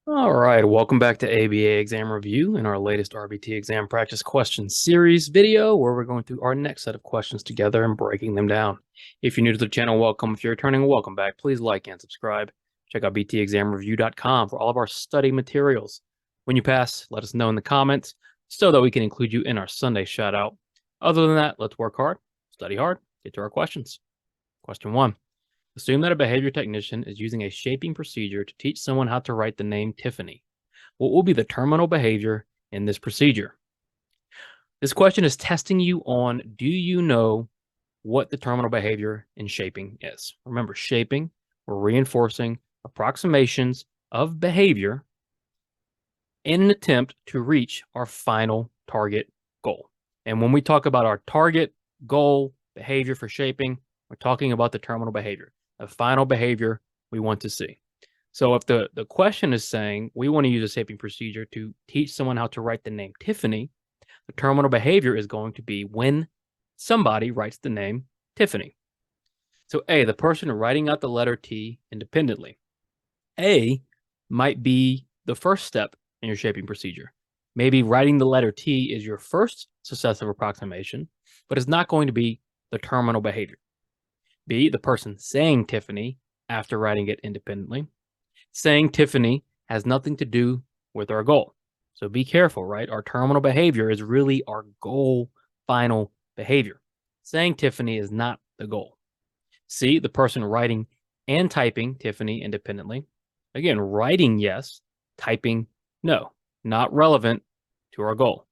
All right, welcome back to ABA exam review in our latest RBT exam practice question series video where we're going through our next set of questions together and breaking them down. If you're new to the channel, welcome. If you're returning, welcome back. Please like and subscribe. Check out btexamreview.com for all of our study materials. When you pass, let us know in the comments so that we can include you in our Sunday shout out. Other than that, let's work hard, study hard, get to our questions. Question 1. Assume that a behavior technician is using a shaping procedure to teach someone how to write the name Tiffany. What will be the terminal behavior in this procedure? This question is testing you on, do you know what the terminal behavior in shaping is? Remember, shaping, we're reinforcing approximations of behavior in an attempt to reach our final target goal. And when we talk about our target goal behavior for shaping, we're talking about the terminal behavior, the final behavior we want to see. So if the question is saying we want to use a shaping procedure to teach someone how to write the name Tiffany, the terminal behavior is going to be when somebody writes the name Tiffany. So A, the person writing out the letter T independently. A might be the first step in your shaping procedure. Maybe writing the letter T is your first successive approximation, but it's not going to be the terminal behavior. B, the person saying Tiffany after writing it independently. Saying Tiffany has nothing to do with our goal. So be careful, right? Our terminal behavior is really our goal final behavior. Saying Tiffany is not the goal. C, the person writing and typing Tiffany independently. Again, writing yes, typing no, not relevant to our goal.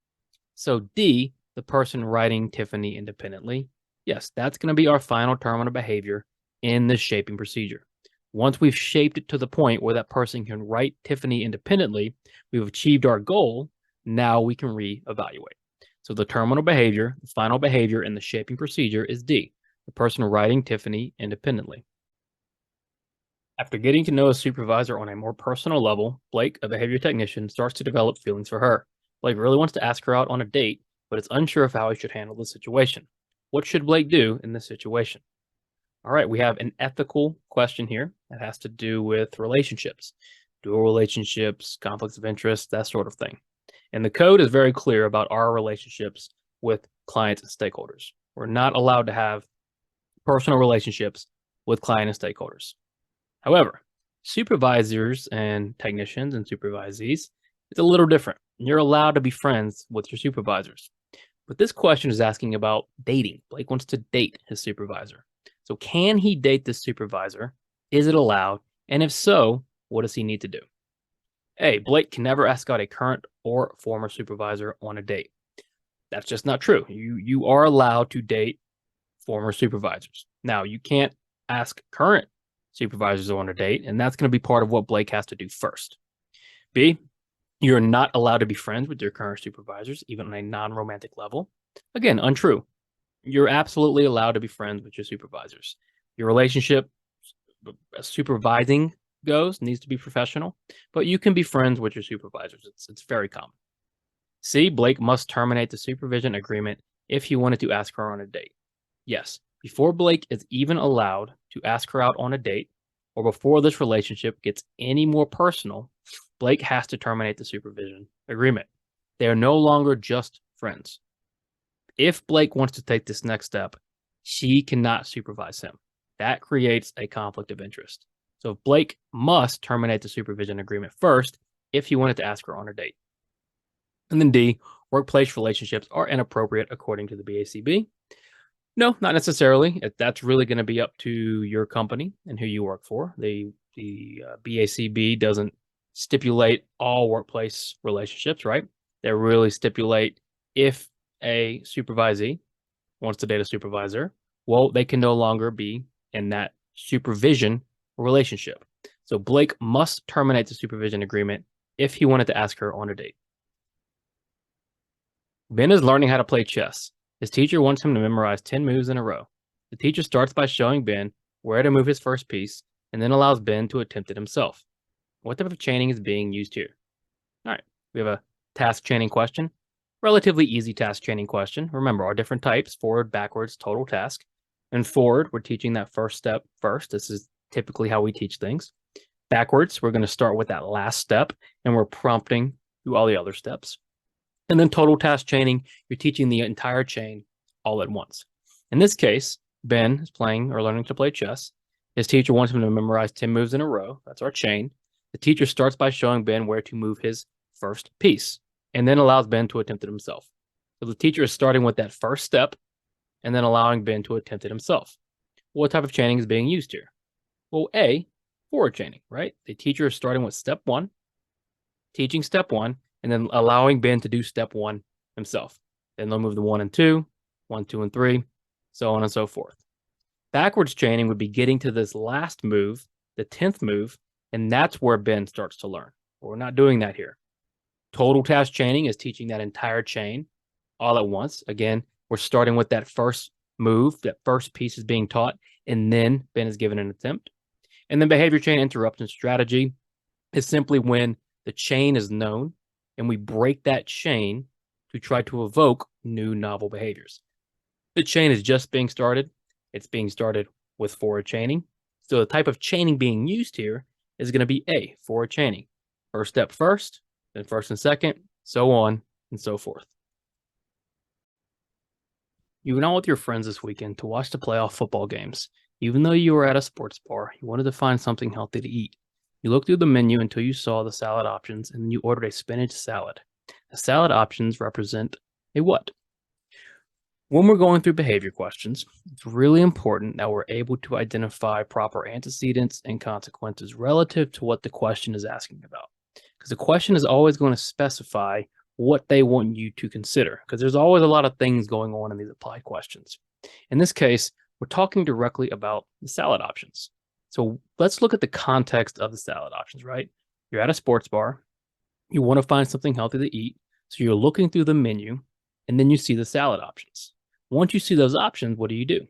So D, the person writing Tiffany independently. Yes, that's going to be our final terminal behavior in this shaping procedure. Once we've shaped it to the point where that person can write Tiffany independently, we've achieved our goal. Now we can reevaluate. So the terminal behavior, the final behavior in the shaping procedure is D, the person writing Tiffany independently. After getting to know a supervisor on a more personal level, Blake, a behavior technician, starts to develop feelings for her. Blake really wants to ask her out on a date, but is unsure of how he should handle the situation. What should Blake do in this situation? All right, we have an ethical question here that has to do with relationships, dual relationships, conflicts of interest, that sort of thing. And the code is very clear about our relationships with clients and stakeholders. We're not allowed to have personal relationships with client and stakeholders. However, supervisors and technicians and supervisees, it's a little different. You're allowed to be friends with your supervisors. But this question is asking about dating. Blake wants to date his supervisor. So can he date this supervisor? Is it allowed? And if so, what does he need to do? A, Blake can never ask out a current or former supervisor on a date. That's just not true. You are allowed to date former supervisors. Now, you can't ask current supervisors on a date, and that's going to be part of what Blake has to do first. B, you're not allowed to be friends with your current supervisors, even on a non-romantic level. Again, untrue. You're absolutely allowed to be friends with your supervisors. Your relationship, as supervising goes, needs to be professional, but you can be friends with your supervisors. It's very common. C, Blake must terminate the supervision agreement if he wanted to ask her on a date. Yes, before Blake is even allowed to ask her out on a date, or before this relationship gets any more personal, Blake has to terminate the supervision agreement. They are no longer just friends. If Blake wants to take this next step, she cannot supervise him. That creates a conflict of interest. So Blake must terminate the supervision agreement first if he wanted to ask her on a date. And then D, workplace relationships are inappropriate according to the BCBA. No, not necessarily. That's really going to be up to your company and who you work for. The BCBA doesn't stipulate all workplace relationships, right? They really stipulate if a supervisee wants to date a supervisor, well, they can no longer be in that supervision relationship. So Blake must terminate the supervision agreement if he wanted to ask her on a date. Ben is learning how to play chess. His teacher wants him to memorize 10 moves in a row. The teacher starts by showing Ben where to move his first piece and then allows Ben to attempt it himself. What type of chaining is being used here? All right, we have a task chaining question. Relatively easy task chaining question. Remember, our different types, forward, backwards, total task. And forward, we're teaching that first step first. This is typically how we teach things. Backwards, we're going to start with that last step, and we're prompting through all the other steps. And then total task chaining, you're teaching the entire chain all at once. In this case, Ben is playing or learning to play chess. His teacher wants him to memorize 10 moves in a row. That's our chain. The teacher starts by showing Ben where to move his first piece and then allows Ben to attempt it himself. So the teacher is starting with that first step and then allowing Ben to attempt it himself. What type of chaining is being used here? Well, A, forward chaining, right? The teacher is starting with step one, teaching step one, and then allowing Ben to do step one himself. Then they'll move the 1 and 2, 1, 2, and 3, so on and so forth. Backwards chaining would be getting to this last move, the 10th move, and that's where Ben starts to learn. But we're not doing that here. Total task chaining is teaching that entire chain all at once. Again, we're starting with that first move, that first piece is being taught, and then Ben is given an attempt. And then behavior chain interruption strategy is simply when the chain is known and we break that chain to try to evoke new novel behaviors. The chain is just being started. It's being started with forward chaining. So the type of chaining being used here is going to be A, forward chaining. First step first, then first and second, so on and so forth. You went out with your friends this weekend to watch the playoff football games. Even though you were at a sports bar, you wanted to find something healthy to eat. You looked through the menu until you saw the salad options, and then you ordered a spinach salad. The salad options represent a what? When we're going through behavior questions, it's really important that we're able to identify proper antecedents and consequences relative to what the question is asking about. Because the question is always going to specify what they want you to consider, because there's always a lot of things going on in these applied questions. In this case, we're talking directly about the salad options. So let's look at the context of the salad options, right? You're at a sports bar. You want to find something healthy to eat. So you're looking through the menu, and then you see the salad options. Once you see those options, what do?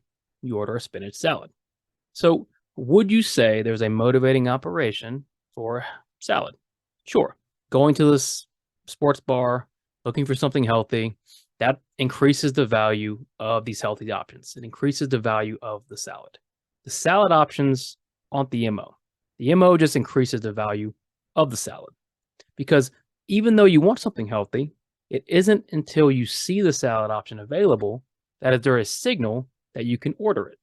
You order a spinach salad. So would you say there's a motivating operation for salad? Sure. Going to this sports bar, looking for something healthy, that increases the value of these healthy options. It increases the value of the salad. The salad options aren't the MO. The MO just increases the value of the salad. Because even though you want something healthy, it isn't until you see the salad option available that is there a signal that you can order it.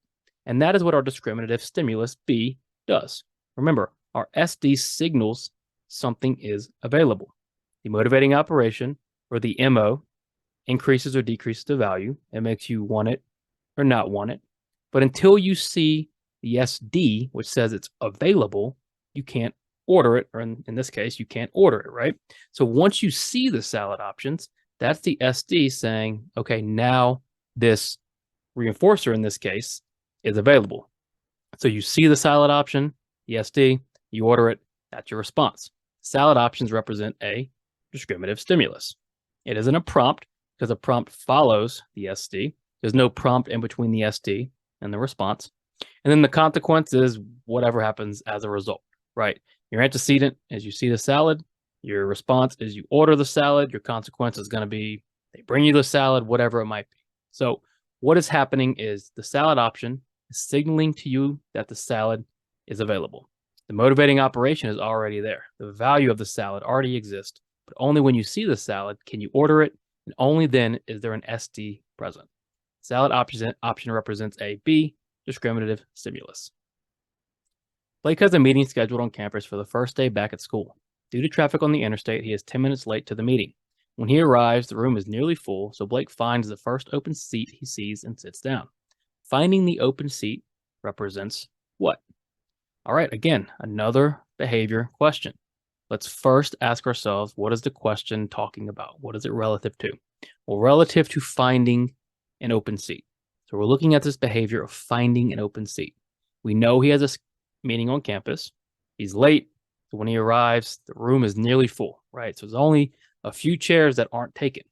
And that is what our discriminative stimulus B does. Remember, our SD signals something is available. The motivating operation, or the MO, increases or decreases the value. It makes you want it or not want it. But until you see the SD, which says it's available, you can't order it, or in this case, you can't order it, right? So once you see the salad options, that's the SD saying, okay, now this reinforcer in this case is available. So you see the salad option, the SD, you order it, that's your response. Salad options represent a discriminative stimulus. It isn't a prompt because a prompt follows the SD. There's no prompt in between the SD and the response. And then the consequence is whatever happens as a result, right? Your antecedent is you see the salad. Your response is you order the salad. Your consequence is going to be they bring you the salad, whatever it might be. So what is happening is the salad option is signaling to you that the salad is available. The motivating operation is already there. The value of the salad already exists, but only when you see the salad can you order it, and only then is there an SD present. Salad option represents a B, discriminative stimulus. Blake has a meeting scheduled on campus for the first day back at school. Due to traffic on the interstate, he is 10 minutes late to the meeting. When he arrives, the room is nearly full, so Blake finds the first open seat he sees and sits down. Finding the open seat represents what? All right, again, another behavior question. Let's first ask ourselves, what is the question talking about? What is it relative to? Well, relative to finding an open seat. So we're looking at this behavior of finding an open seat. We know he has a meeting on campus. He's late. So when he arrives, the room is nearly full, right? So there's only a few chairs that aren't taken.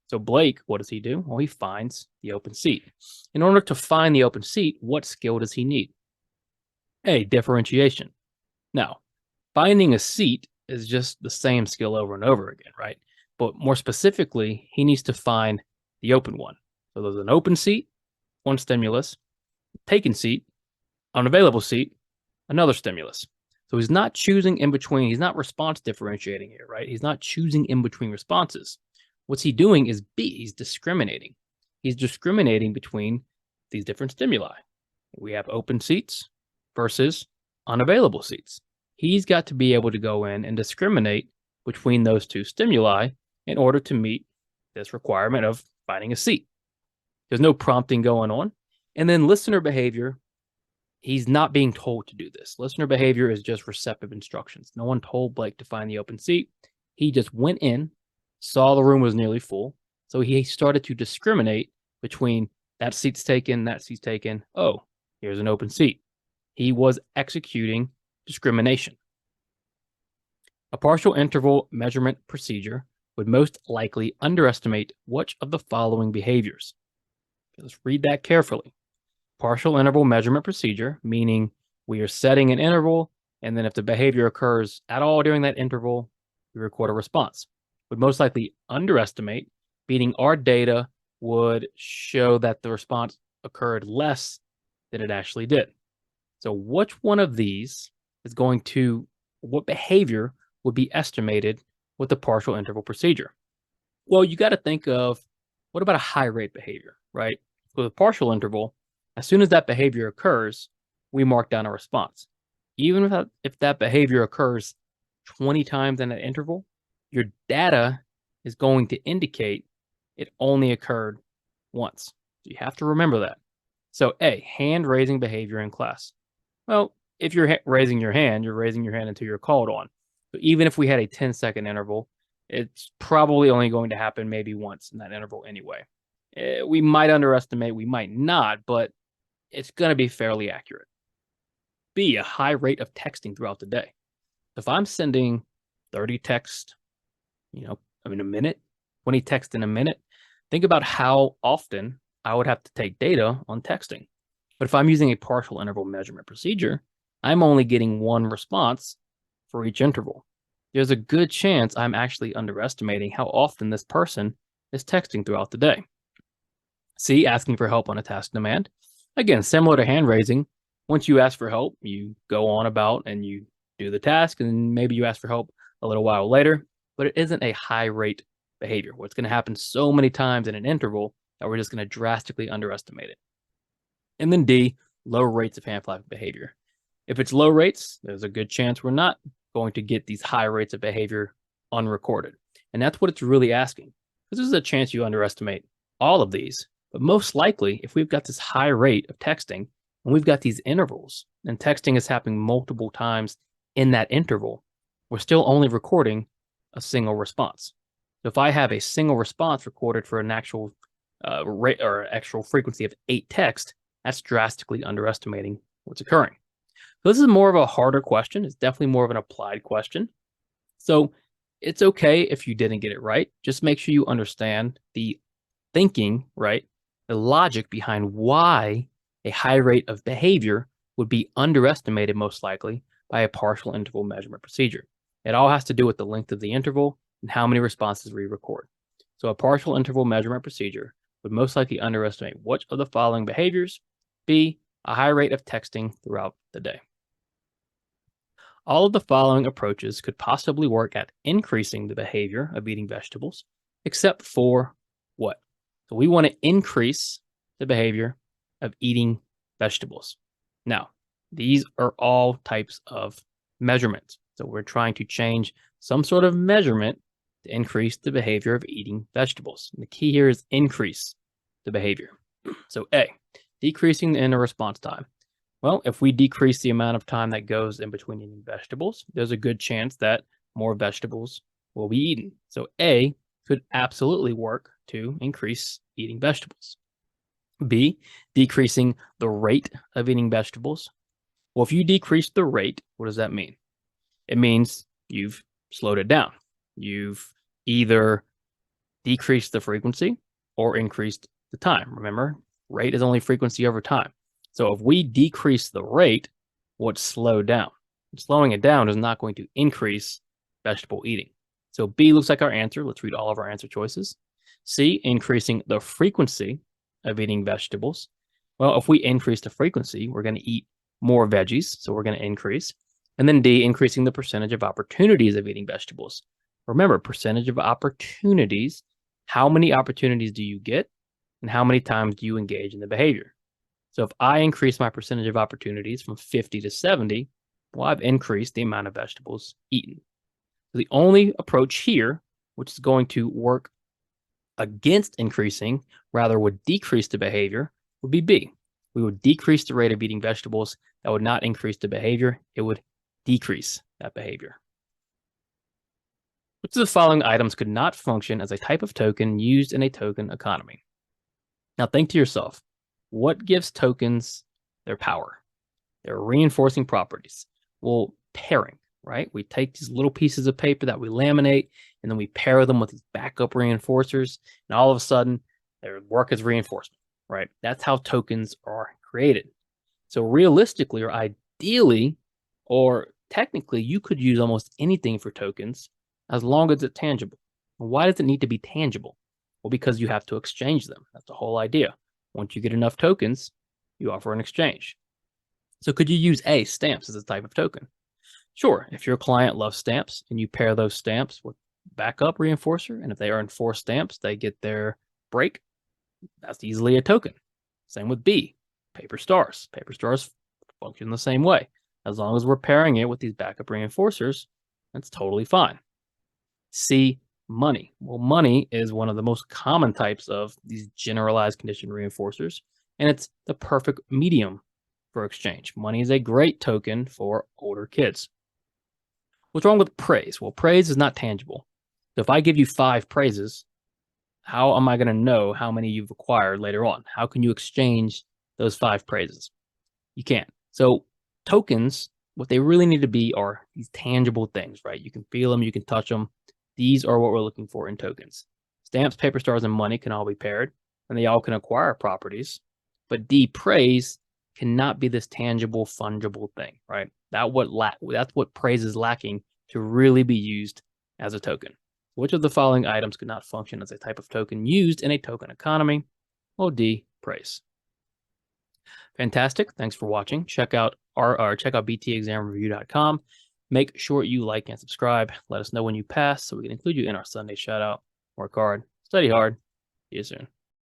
So Blake, what does he do? Well, he finds the open seat. In order to find the open seat, what skill does he need? A, differentiation. Now, finding a seat is just the same skill over and over again, right? But more specifically, he needs to find the open one. So there's an open seat, one stimulus, taken seat, unavailable seat, another stimulus. So he's not choosing in between. He's not response differentiating here, right? He's not choosing in between responses. What's he doing is B, he's discriminating. He's discriminating between these different stimuli. We have open seats versus unavailable seats. He's got to be able to go in and discriminate between those two stimuli in order to meet this requirement of finding a seat. There's no prompting going on. And then listener behavior, he's not being told to do this. Listener behavior is just receptive instructions. No one told Blake to find the open seat. He just went in, saw the room was nearly full. So he started to discriminate between that seat's taken, that seat's taken. Oh, here's an open seat. He was executing discrimination. A partial interval measurement procedure would most likely underestimate which of the following behaviors. Let's read that carefully. Partial interval measurement procedure, meaning we are setting an interval, and then if the behavior occurs at all during that interval, we record a response. Would most likely underestimate, meaning our data would show that the response occurred less than it actually did. So which one of these is going to, what behavior would be estimated with the partial interval procedure? Well, you got to think of, what about a high rate behavior, right? With a partial interval, as soon as that behavior occurs, we mark down a response. Even if that behavior occurs 20 times in an interval, your data is going to indicate it only occurred once. So you have to remember that. So A, hand raising behavior in class. Well, if you're raising your hand until you're called on. So even if we had a 10-second interval, it's probably only going to happen maybe once in that interval anyway. We might underestimate, we might not, but it's going to be fairly accurate. B, a high rate of texting throughout the day. If I'm sending 30 texts, a minute, 20 texts in a minute, think about how often I would have to take data on texting. But if I'm using a partial interval measurement procedure, I'm only getting one response for each interval. There's a good chance I'm actually underestimating how often this person is texting throughout the day. C, asking for help on a task demand. Again, similar to hand raising, once you ask for help, you go on about and you do the task, and maybe you ask for help a little while later, but it isn't a high rate behavior. What's going to happen so many times in an interval that we're just going to drastically underestimate it. And then D, low rates of hand flapping behavior. If it's low rates, there's a good chance we're not going to get these high rates of behavior unrecorded. And that's what it's really asking. Because there's a chance you underestimate all of these. But most likely, if we've got this high rate of texting and we've got these intervals and texting is happening multiple times in that interval, we're still only recording a single response. So if I have a single response recorded for an actual rate or actual frequency of 8 texts, that's drastically underestimating what's occurring. So this is more of a harder question. It's definitely more of an applied question. So it's okay if you didn't get it right. Just make sure you understand the thinking, right? The logic behind why a high rate of behavior would be underestimated most likely by a partial interval measurement procedure. It all has to do with the length of the interval and how many responses we record. So a partial interval measurement procedure would most likely underestimate which of the following behaviors. B, a high rate of texting throughout the day. All of the following approaches could possibly work at increasing the behavior of eating vegetables, except for what? So we want to increase the behavior of eating vegetables. Now, these are all types of measurements. So we're trying to change some sort of measurement to increase the behavior of eating vegetables. And the key here is increase the behavior. So A, decreasing the inner response time. Well, if we decrease the amount of time that goes in between eating vegetables, there's a good chance that more vegetables will be eaten. So A could absolutely work to increase eating vegetables. B, decreasing the rate of eating vegetables. Well, if you decrease the rate, what does that mean? It means you've slowed it down. You've either decreased the frequency or increased the time. Remember, rate is only frequency over time. So if we decrease the rate, what's slowed down? Slowing it down is not going to increase vegetable eating. So B looks like our answer. Let's read all of our answer choices. C, increasing the frequency of eating vegetables. Well, if we increase the frequency, we're going to eat more veggies, so we're going to increase. And then D, increasing the percentage of opportunities of eating vegetables. Remember, percentage of opportunities, how many opportunities do you get and how many times do you engage in the behavior? So if I increase my percentage of opportunities from 50 to 70, well, I've increased the amount of vegetables eaten. So the only approach here, which is going to work against increasing, rather would decrease the behavior, would be B. We would decrease the rate of eating vegetables. That would not increase the behavior. It would decrease that behavior. Which of the following items could not function as a type of token used in a token economy? Now think to yourself, what gives tokens their power? Their reinforcing properties. Well, pairing, right? We take these little pieces of paper that we laminate, and then we pair them with these backup reinforcers, and all of a sudden, they work as reinforcement, right? That's how tokens are created. So realistically, or ideally, or technically, you could use almost anything for tokens as long as it's tangible. Why does it need to be tangible? Well, because you have to exchange them. That's the whole idea. Once you get enough tokens, you offer an exchange. So could you use A, stamps, as a type of token? Sure, if your client loves stamps and you pair those stamps with backup reinforcer, and if they earn 4 stamps, they get their break, that's easily a token. Same with B, paper stars. Paper stars function the same way. As long as we're pairing it with these backup reinforcers, that's totally fine. C, money. Well, money is one of the most common types of these generalized condition reinforcers, and it's the perfect medium for exchange. Money is a great token for older kids. What's wrong with praise? Well, praise is not tangible. So if I give you 5 praises, how am I going to know how many you've acquired later on? How can you exchange those 5 praises? You can't. So tokens, what they really need to be are these tangible things, right? You can feel them, you can touch them. These are what we're looking for in tokens. Stamps, paper stars, and money can all be paired, and they all can acquire properties. But D, praise, cannot be this tangible, fungible thing, right? That's what praise is lacking to really be used as a token. Which of the following items could not function as a type of token used in a token economy? Well, D, praise. Fantastic. Thanks for watching. Check out btexamreview.com. Make sure you like and subscribe. Let us know when you pass so we can include you in our Sunday shout out. Work hard, study hard. See you soon.